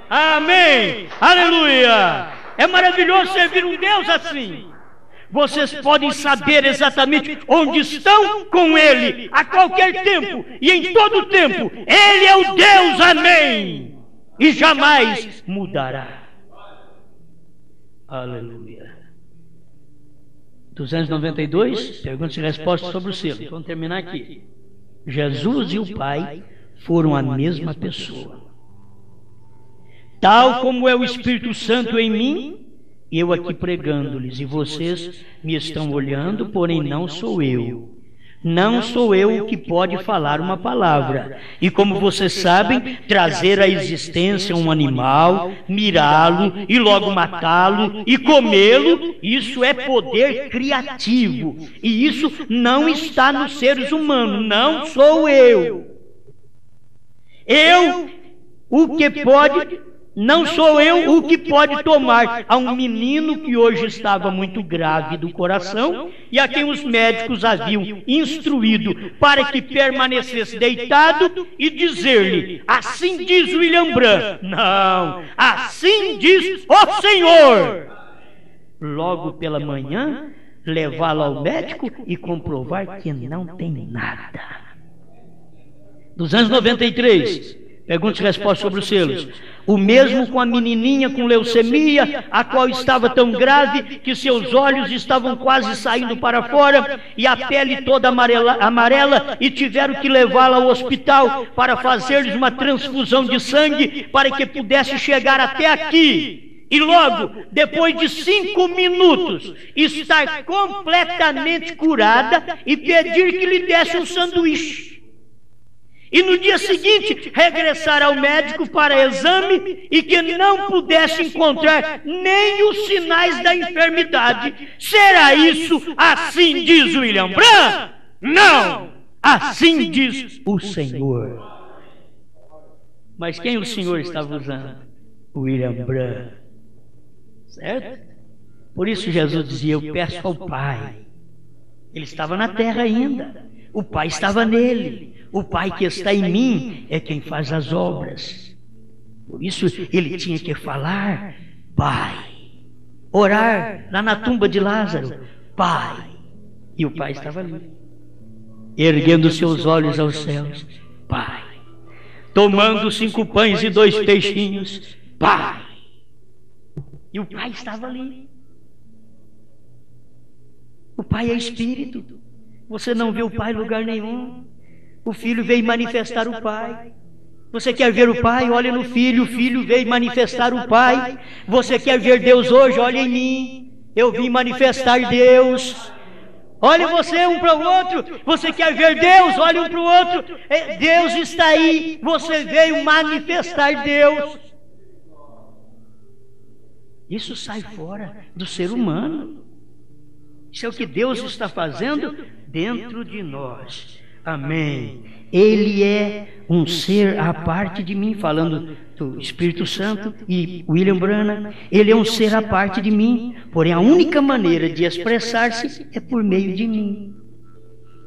Amém. Aleluia. É maravilhoso servir um Deus assim. Vocês podem saber exatamente onde estão com Ele, a qualquer tempo e em todo tempo. Ele é o Deus, amém, e jamais mudará. Aleluia. 292, perguntas e respostas sobre o selo. Vamos terminar aqui. Jesus e o Pai foram a mesma pessoa. Tal como é o Espírito Santo em mim, eu aqui pregando-lhes, e vocês me estão olhando, porém não sou eu. Não sou eu o que pode falar uma palavra. E como vocês sabem, trazer à existência um animal, mirá-lo e logo matá-lo e comê-lo, isso é poder criativo. E isso não está nos seres humanos, não sou eu. Não sou eu o que pode tomar a um menino que hoje estava muito grave do coração e a quem os médicos haviam instruído para que permanecesse deitado e dizer-lhe, assim diz William Branham. Não, assim diz o Senhor. Logo pela manhã, levá-lo ao médico e comprovar que não tem nada. 293. Perguntas e respostas sobre os selos. O mesmo com a menininha com leucemia, a qual estava tão grave que seus olhos estavam quase saindo para fora e a pele toda amarela e tiveram que levá-la ao hospital para fazer-lhes uma transfusão de sangue para que pudesse chegar até aqui. E logo, depois de 5 minutos, estar completamente curada e pedir que lhe desse um sanduíche. E no dia seguinte, regressar ao médico para exame e que não pudesse encontrar nem os sinais da enfermidade. Será isso assim diz William Branham? Não! Assim diz o Senhor. Mas quem o Senhor estava usando? William Branham. Certo? Por isso Jesus dizia, eu peço ao Pai. Ele estava na terra ainda. O Pai estava nele. O Pai que está em mim é quem faz as obras. Por isso ele tinha que falar, Pai. Orar lá na tumba de Lázaro, Pai. E o Pai estava ali, erguendo seus olhos aos céus. Pai, tomando 5 pães e 2 peixinhos. Pai. E o Pai estava ali. O Pai é Espírito. Você não vê o Pai em lugar nenhum. O Filho veio manifestar o Pai. Você quer ver o Pai? Olha no Filho. O Filho veio manifestar o Pai. Você quer ver Deus hoje? Olha em mim. Eu vim manifestar Deus. Olha você um para o outro. Você quer ver Deus? Olha um para o outro. Deus está aí. Você veio manifestar Deus. Isso sai fora do ser humano. Isso é o que Deus está fazendo dentro de nós. Amém. Ele é um ser à parte de mim, falando do Espírito Santo e William Branham. Ele é um ser à parte de mim, porém a única maneira de expressar-se é por meio de mim.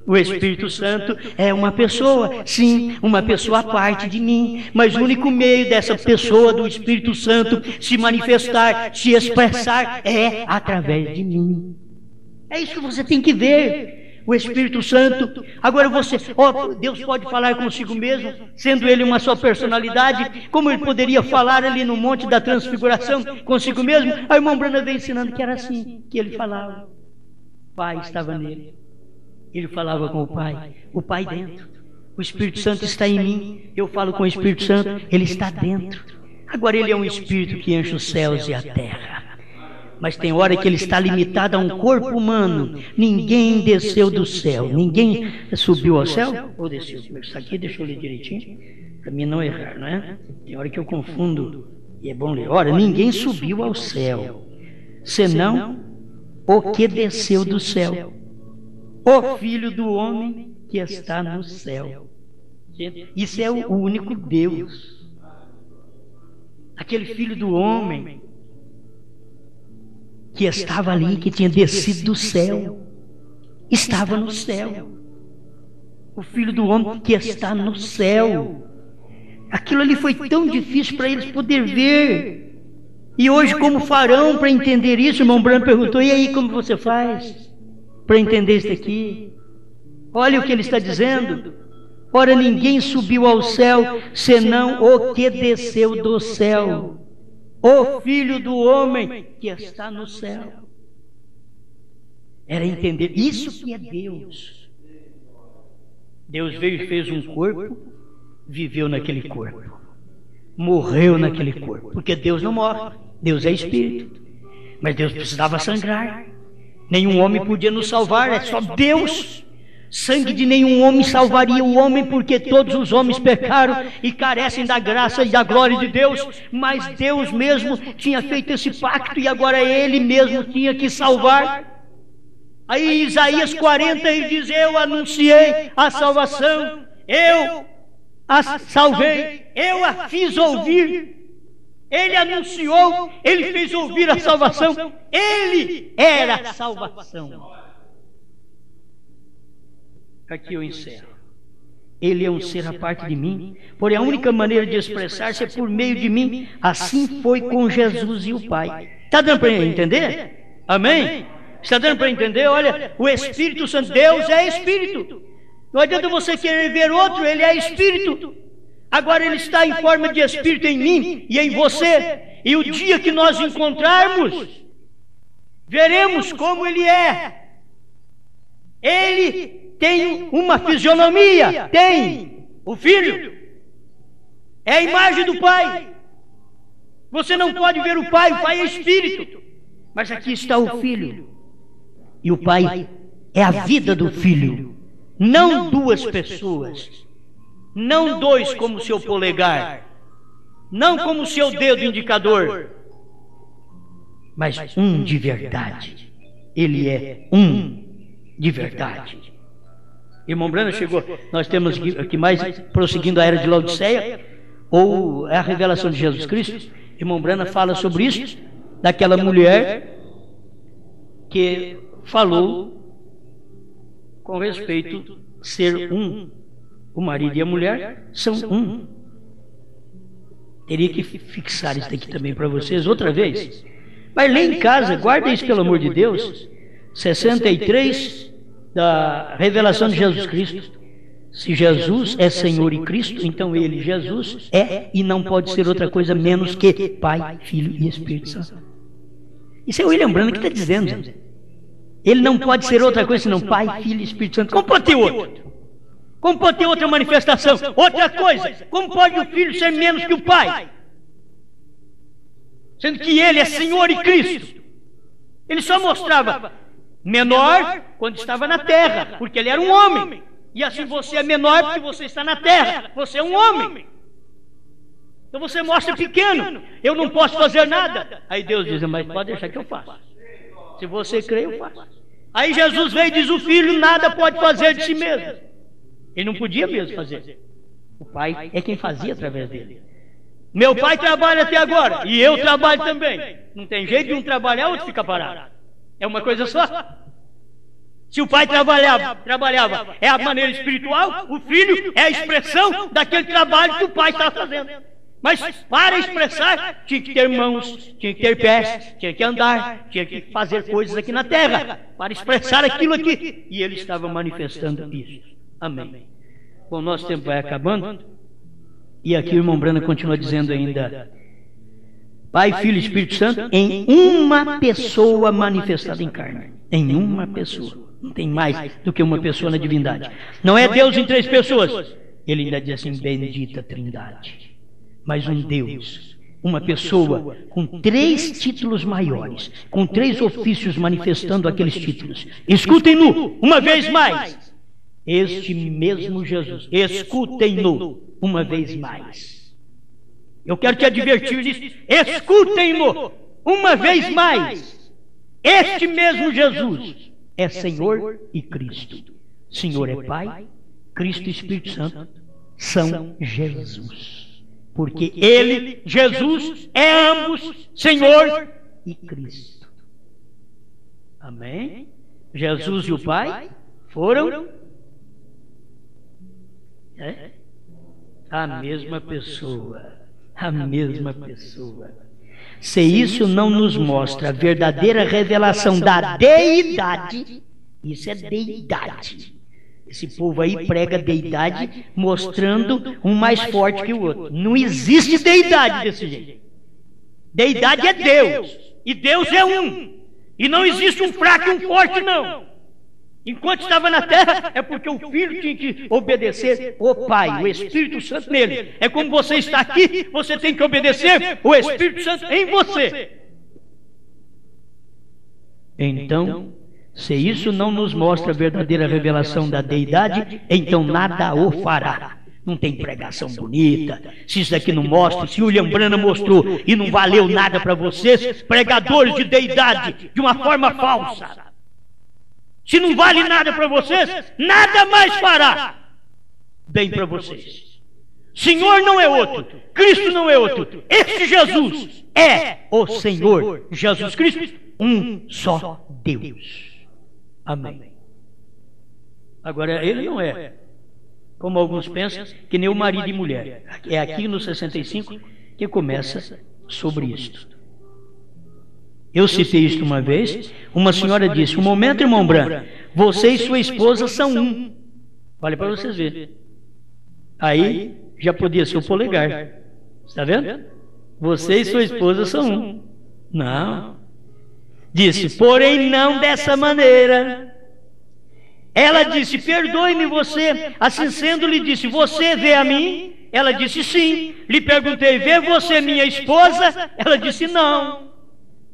O Espírito Santo é uma pessoa, sim, uma pessoa à parte de mim, mas o único meio dessa pessoa, do Espírito Santo, se manifestar, se expressar, é através de mim. É isso que você tem que ver, o Espírito Santo. Agora você, Deus pode falar consigo mesmo, sendo Ele uma sua personalidade, como Ele poderia falar ali no Monte da Transfiguração consigo mesmo? A irmã Branham vem ensinando que era assim que Ele falava. O Pai estava nele. Ele falava com o Pai dentro. O Espírito Santo está em mim, eu falo com o Espírito Santo, Ele está dentro. Agora Ele é um Espírito que enche os céus e a terra. Mas tem hora que Ele está limitado a um corpo humano. Ninguém desceu do céu. Ninguém subiu ao céu? Ou desceu? Isso aqui, deixa eu ler direitinho, para mim não errar, não é? Tem hora que eu confundo, e é bom ler. Ora, ninguém subiu ao céu, senão o que desceu do céu, o Filho do homem que está no céu. Isso é o único Deus. Aquele Filho do homem que estava ali, que tinha descido do céu, estava no céu. O Filho do homem que está no céu. Aquilo ali foi tão difícil para eles poder ver. E hoje como farão para entender isso? O irmão Branham perguntou, e aí como você faz para entender isso aqui? Olha o que ele está dizendo. Ora, ninguém subiu ao céu, senão o que desceu do céu, o Filho do homem que está no céu. Era entender isso que é Deus. Deus veio e fez um corpo, viveu naquele corpo, morreu naquele corpo, porque Deus não morre, Deus é Espírito. Mas Deus precisava sangrar. Nenhum homem podia nos salvar, é só Deus. Sangue de nenhum homem salvaria o homem, porque todos os homens pecaram e carecem da graça e da glória de Deus. Mas Deus mesmo tinha feito esse pacto e agora Ele mesmo tinha que salvar. Aí Isaías 40 ele diz, eu anunciei a salvação, eu a salvei, eu a fiz ouvir. Ele anunciou, Ele fez ouvir a salvação, Ele era a salvação. Aqui eu encerro. Ele é um ser à parte de mim, porém a única maneira de expressar-se é por meio de mim. Assim foi com Jesus e o Pai. Está dando para entender? Amém? Está dando para entender? Olha, o Espírito Santo, Deus é Espírito. Não adianta você querer ver outro, Ele é Espírito. Agora Ele está em forma de Espírito em mim e em você. E o dia que nós encontrarmos, veremos como Ele é. Ele tem uma fisionomia, tem o Filho, é a imagem do Pai. Você não pode ver o Pai é Espírito, mas aqui está o Filho, e o Pai é a vida do Filho, não duas pessoas, não dois como seu polegar, não como seu dedo indicador, mas um de verdade. Ele é um de verdade. Irmão Branham chegou, nós temos aqui mais, prosseguindo a era de Laodiceia, ou a revelação de Jesus Cristo. Irmão Branham fala sobre isso, daquela mulher que falou com respeito a ser um. O marido e a mulher são um. Teria que fixar isso aqui também para vocês outra vez. Mas lê em casa, guarda isso pelo amor de Deus. 63, da revelação de Jesus Cristo. Se Jesus é Senhor e Cristo, então Ele, Jesus, é e não pode ser outra coisa menos que Pai, Filho e Espírito Santo. Isso é o William Branham que está dizendo. Ele não pode ser outra coisa senão Pai, Filho e Espírito Santo. Como pode ter outro? Como pode ter outra manifestação? Outra coisa, como pode o Filho ser menos que o Pai? Sendo que Ele é Senhor e Cristo. Ele só mostrava menor quando estava na terra, porque Ele era um homem. E assim você é menor porque você está na terra. Você é um homem. Então você mostra pequeno. Eu não posso fazer nada. Aí Deus diz, mas pode deixar que eu faça. Se você crê, eu faço. Aí Jesus veio e diz, o Filho nada pode fazer de si mesmo. Ele não podia mesmo fazer. O Pai é quem fazia através dele. Meu Pai trabalha até agora. E eu trabalho também. Não tem jeito de um trabalhar, outro fica parado. É uma coisa só. Se o Pai trabalhava, é a maneira espiritual, o Filho é a expressão daquele trabalho que o Pai está fazendo. Mas para expressar, tinha que ter mãos, tinha que ter pés, tinha que andar, tinha que fazer coisas aqui na terra, para expressar aquilo aqui. E Ele estava manifestando isso. Amém. Bom, nosso tempo vai acabando. E aqui o irmão Branham continua dizendo ainda, Pai, Filho e Espírito Santo, em uma pessoa manifestada em carne. Em uma pessoa. Não tem mais do que uma pessoa na divindade. Não é Deus em três pessoas. Ele ainda diz assim, bendita Trindade. Mas um Deus, uma pessoa com três títulos maiores, com três ofícios manifestando aqueles títulos. Escutem-no uma vez mais. Este mesmo Jesus. Escutem-no uma vez mais. Eu quero te advertir disso. Escutem-no uma vez mais. Este mesmo Jesus é Senhor e Cristo. Senhor é Pai, Cristo e Espírito Santo são Jesus. Porque Ele, Jesus, é ambos Senhor e Cristo. Amém? Jesus e o Pai foram a mesma pessoa. A mesma pessoa. Se isso não nos mostra a verdadeira revelação da deidade, isso é deidade. Esse povo aí prega deidade mostrando um mais forte que o outro. Não existe deidade desse jeito. Deidade é Deus. E Deus é um. E não existe um fraco e um forte, não. Enquanto estava na terra, é porque o Filho tinha que obedecer o Pai, o Espírito Santo nele. É como você está aqui, você tem que obedecer o Espírito Santo em você. Então, se isso não nos mostra a verdadeira revelação da deidade, então nada o fará. Não tem pregação bonita. Se isso aqui não mostra, se o William Branham mostrou e não valeu nada para vocês, pregadores de deidade de uma forma falsa. Se não vale nada para vocês, nada mais fará bem para vocês. Senhor não é outro, Cristo não é outro. Este Jesus é o Senhor Jesus Cristo, um só Deus. Amém. Agora, ele não é, como alguns pensam, que nem o marido e mulher. É aqui no 65 que começa sobre isto. Eu citei isto uma vez, uma senhora disse, um momento, irmão Branham, você e sua esposa são um. Olha para vocês verem. Aí já podia ser o polegar. Está vendo? Você e sua esposa são um. Não. Disse, porém não dessa maneira. Ela disse, perdoe-me você. Assim sendo, lhe disse, você vê a mim? Ela disse, sim. Lhe perguntei, vê você minha esposa? Ela disse, não.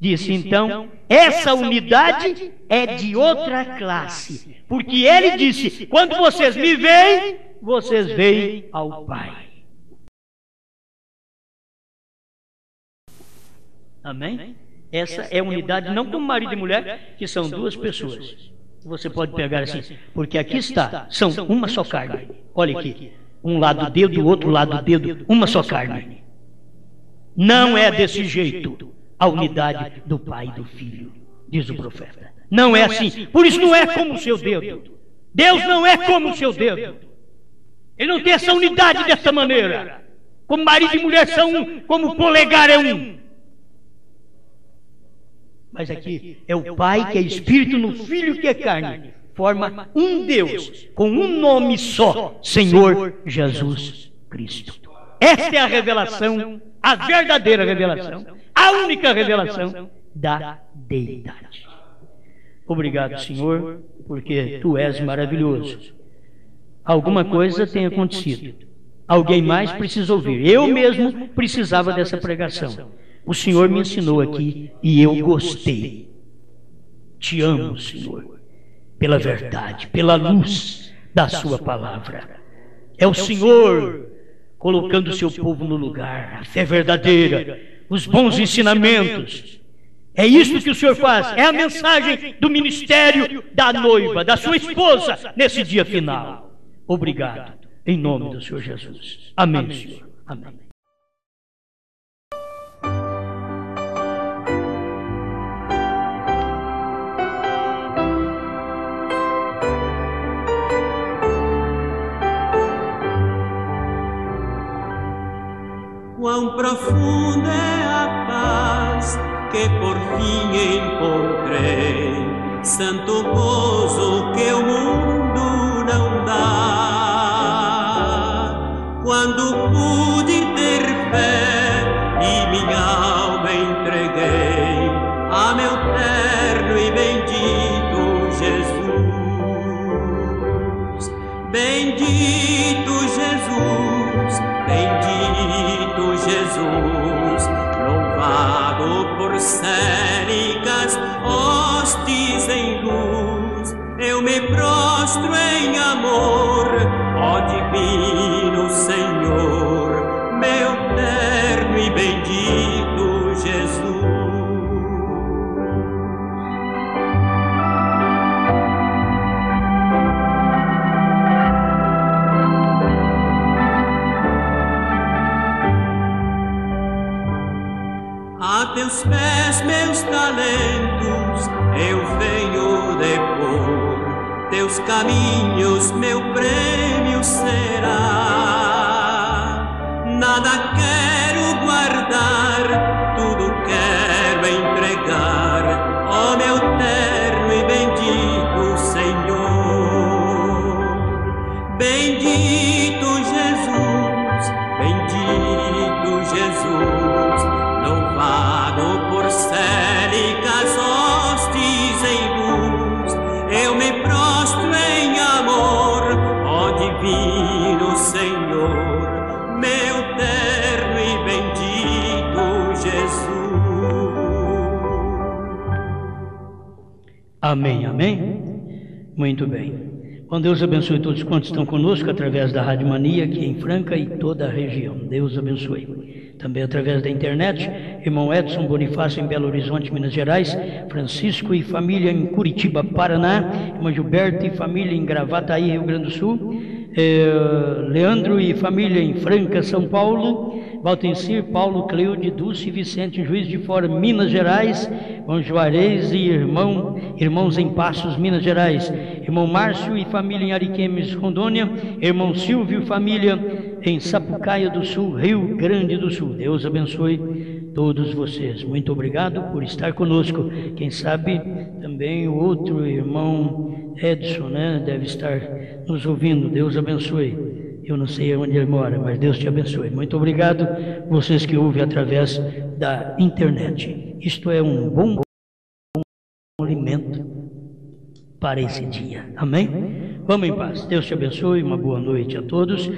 Disse, então, essa unidade é de outra classe. Porque ele disse, quando vocês me veem, vocês veem ao Pai. Amém? Essa é a unidade, não como marido e mulher, que são duas pessoas. Você pode pegar assim, porque aqui está, são uma só carne. Olha aqui, um lado do dedo, o outro lado do dedo, uma só carne. Não é desse jeito a unidade do Pai e do Filho, diz o profeta. Não é assim. Por isso não é como o seu dedo. Deus não é como o seu dedo. Ele não tem essa unidade dessa maneira. Como marido e mulher são um, como o polegar é um. Mas aqui é o Pai que é Espírito no Filho que é carne, forma um Deus, com um nome só, Senhor Jesus Cristo. Esta é a revelação, a verdadeira revelação, a única revelação da deidade. Obrigado, Senhor, porque Tu és maravilhoso. Alguma coisa tem acontecido. Alguém mais precisa ouvir. Eu mesmo precisava dessa pregação. O Senhor me ensinou aqui e eu gostei. Te amo, Senhor, pela verdade, pela luz da Sua palavra. É o Senhor colocando o Seu povo no lugar, a fé verdadeira, os bons ensinamentos. É isso que o Senhor faz. É a mensagem do ministério da noiva, da sua esposa, nesse dia final. Obrigado, em nome do Senhor Jesus. Amém, Senhor. Amém. Quão profunda é a paz que por fim encontrei, santo gozo que o mundo não dá. Quando pude ter fé e minha alma entreguei a meu terno e bendito Jesus. Bendito Jesus, bendito Jesus, louvado por célicas hostes em luz. Eu me prostro em amor, ó divino Senhor, meu terno e bendito Jesus. A teus pés meus talentos eu venho depor, teus caminhos meu prêmio será. Nada quero guardar, tudo quero entregar, ó meu terno e bendito Senhor. Bendito Jesus, bendito Jesus, louvado por célicas hostes em luz. Eu me prostro em amor, ó divino Senhor, meu terno e bendito Jesus. Amém, amém? Muito bem. Bom, Deus abençoe todos quantos estão conosco através da Rádio Mania aqui em Franca e toda a região. Deus abençoe. Também através da internet, irmão Edson Bonifácio em Belo Horizonte, Minas Gerais, Francisco e família em Curitiba, Paraná, irmão Gilberto e família em Gravataí, Rio Grande do Sul, Leandro e família em Franca, São Paulo, Valtencir, Paulo, Cleude, Dulce e Vicente em Juiz de Fora, Minas Gerais, irmão Juarez e irmãos em Passos, Minas Gerais, irmão Márcio e família em Ariquemes, Rondônia, irmão Silvio e família em Sapucaia do Sul, Rio Grande do Sul. Deus abençoe todos vocês. Muito obrigado por estar conosco. Quem sabe também o outro irmão Edson, né, deve estar nos ouvindo. Deus abençoe. Eu não sei onde ele mora, mas Deus te abençoe. Muito obrigado vocês que ouvem através da internet. Isto é um bom alimento para esse dia. Amém? Vamos em paz. Deus te abençoe. Uma boa noite a todos.